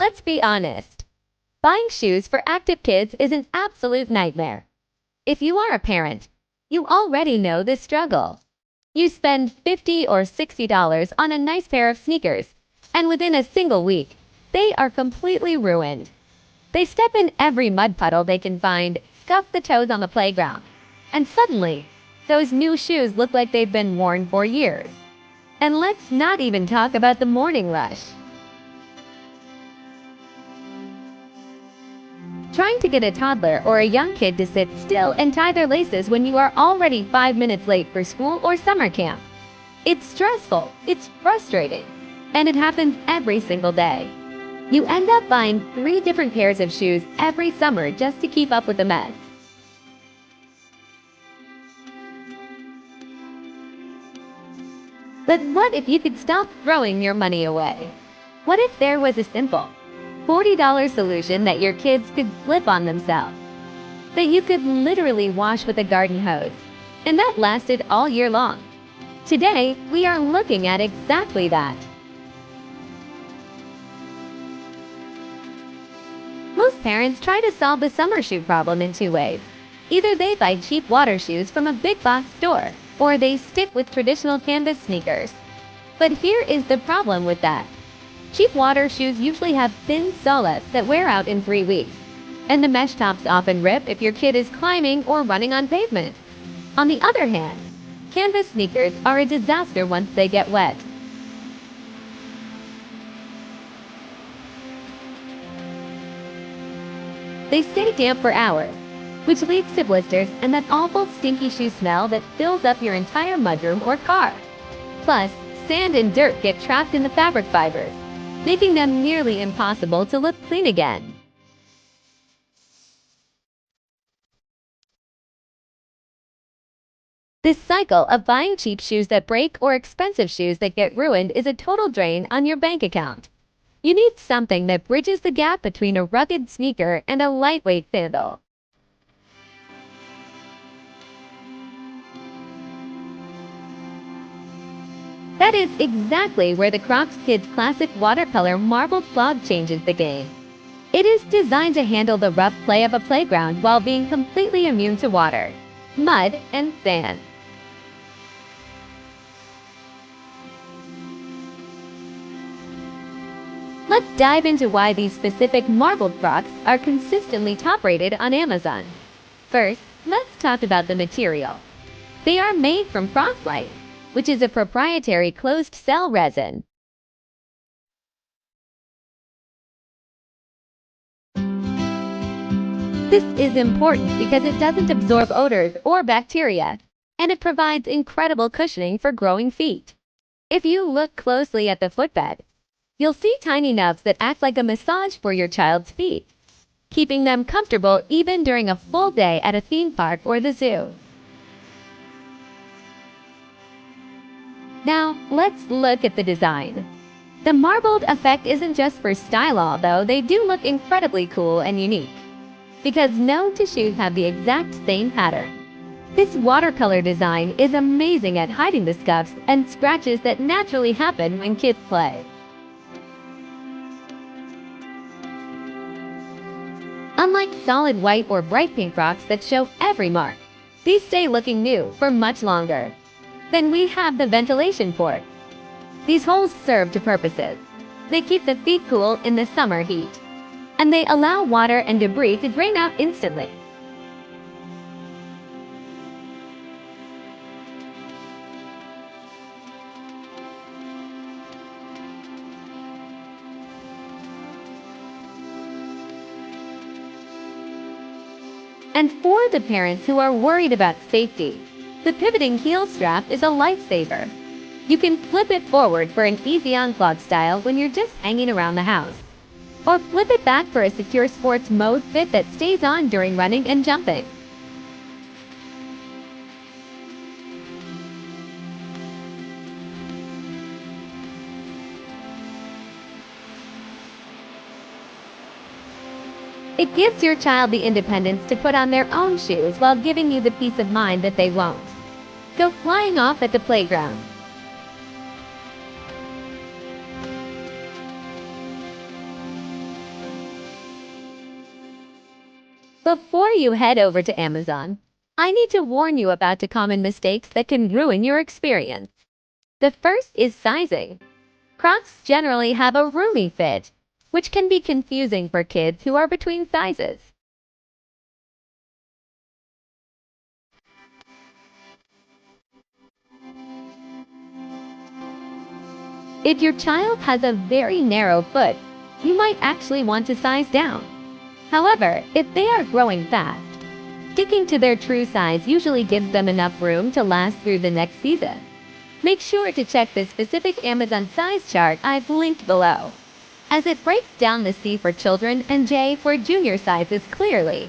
Let's be honest. Buying shoes for active kids is an absolute nightmare. If you are a parent, you already know this struggle. You spend $50 or $60 on a nice pair of sneakers, and within a single week, they are completely ruined. They step in every mud puddle they can find, scuff the toes on the playground, and suddenly, those new shoes look like they've been worn for years. And let's not even talk about the morning rush. Trying to get a toddler or a young kid to sit still and tie their laces when you are already 5 minutes late for school or summer camp. It's stressful, it's frustrating, and it happens every single day. You end up buying 3 different pairs of shoes every summer just to keep up with the mess. But what if you could stop throwing your money away? What if there was a simple $40 solution that your kids could flip on themselves? That you could literally wash with a garden hose, and that lasted all year long. Today, we are looking at exactly that. Most parents try to solve the summer shoe problem in 2 ways. Either they buy cheap water shoes from a big box store, or they stick with traditional canvas sneakers. But here is the problem with that. Cheap water shoes usually have thin soles that wear out in 3 weeks, and the mesh tops often rip if your kid is climbing or running on pavement. On the other hand, canvas sneakers are a disaster once they get wet. They stay damp for hours, which leads to blisters and that awful stinky shoe smell that fills up your entire mudroom or car. Plus, sand and dirt get trapped in the fabric fibers, making them nearly impossible to look clean again. This cycle of buying cheap shoes that break or expensive shoes that get ruined is a total drain on your bank account. You need something that bridges the gap between a rugged sneaker and a lightweight sandal. That is exactly where the Crocs Kids Classic Watercolor Marbled Clog changes the game. It is designed to handle the rough play of a playground while being completely immune to water, mud, and sand. Let's dive into why these specific marbled Crocs are consistently top-rated on Amazon. First, let's talk about the material. They are made from frostlight, which is a proprietary closed-cell resin. This is important because it doesn't absorb odors or bacteria, and it provides incredible cushioning for growing feet. If you look closely at the footbed, you'll see tiny nubs that act like a massage for your child's feet, keeping them comfortable even during a full day at a theme park or the zoo. Now, let's look at the design. The marbled effect isn't just for style, although they do look incredibly cool and unique, because no two shoes have the exact same pattern. This watercolor design is amazing at hiding the scuffs and scratches that naturally happen when kids play. Unlike solid white or bright pink Crocs that show every mark, these stay looking new for much longer. Then we have the ventilation port. These holes serve two purposes. They keep the feet cool in the summer heat, and they allow water and debris to drain out instantly. And for the parents who are worried about safety, the pivoting heel strap is a lifesaver. You can flip it forward for an easy unclog style when you're just hanging around the house, or flip it back for a secure sports mode fit that stays on during running and jumping. It gives your child the independence to put on their own shoes while giving you the peace of mind that they won't go flying off at the playground. Before you head over to Amazon, I need to warn you about the common mistakes that can ruin your experience. The first is sizing. Crocs generally have a roomy fit, which can be confusing for kids who are between sizes. If your child has a very narrow foot, you might actually want to size down. However, if they are growing fast, sticking to their true size usually gives them enough room to last through the next season. Make sure to check the specific Amazon size chart I've linked below, as it breaks down the C for children and J for junior sizes clearly.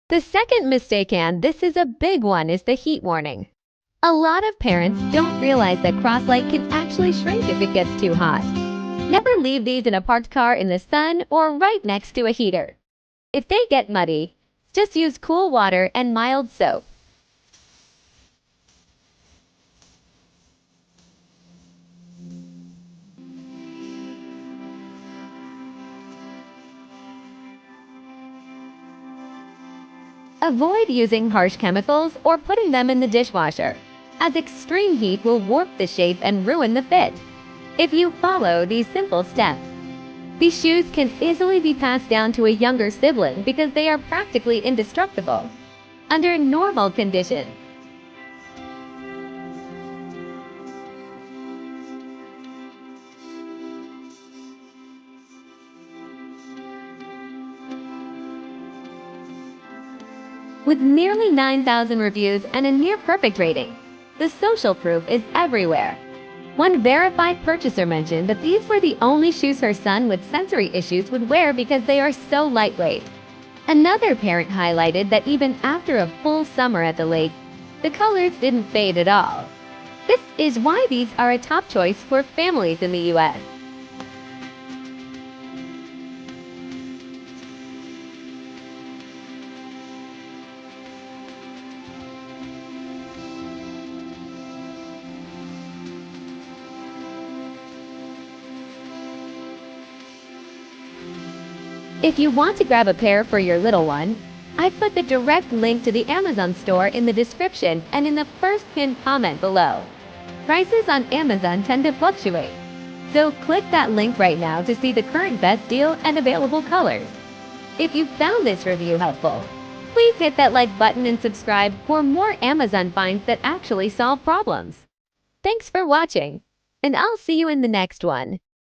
The second mistake, and this is a big one, is the heat warning. A lot of parents don't realize that Cross-Light can actually shrink if it gets too hot. Never leave these in a parked car in the sun or right next to a heater. If they get muddy, just use cool water and mild soap. Avoid using harsh chemicals or putting them in the dishwasher, as extreme heat will warp the shape and ruin the fit. If you follow these simple steps, these shoes can easily be passed down to a younger sibling because they are practically indestructible under normal conditions. With nearly 9,000 reviews and a near-perfect rating, the social proof is everywhere. One verified purchaser mentioned that these were the only shoes her son with sensory issues would wear because they are so lightweight. Another parent highlighted that even after a full summer at the lake, the colors didn't fade at all. This is why these are a top choice for families in the US. If you want to grab a pair for your little one, I put the direct link to the Amazon store in the description and in the first pinned comment below. Prices on Amazon tend to fluctuate, so click that link right now to see the current best deal and available colors. If you found this review helpful, please hit that like button and subscribe for more Amazon finds that actually solve problems. Thanks for watching, and I'll see you in the next one.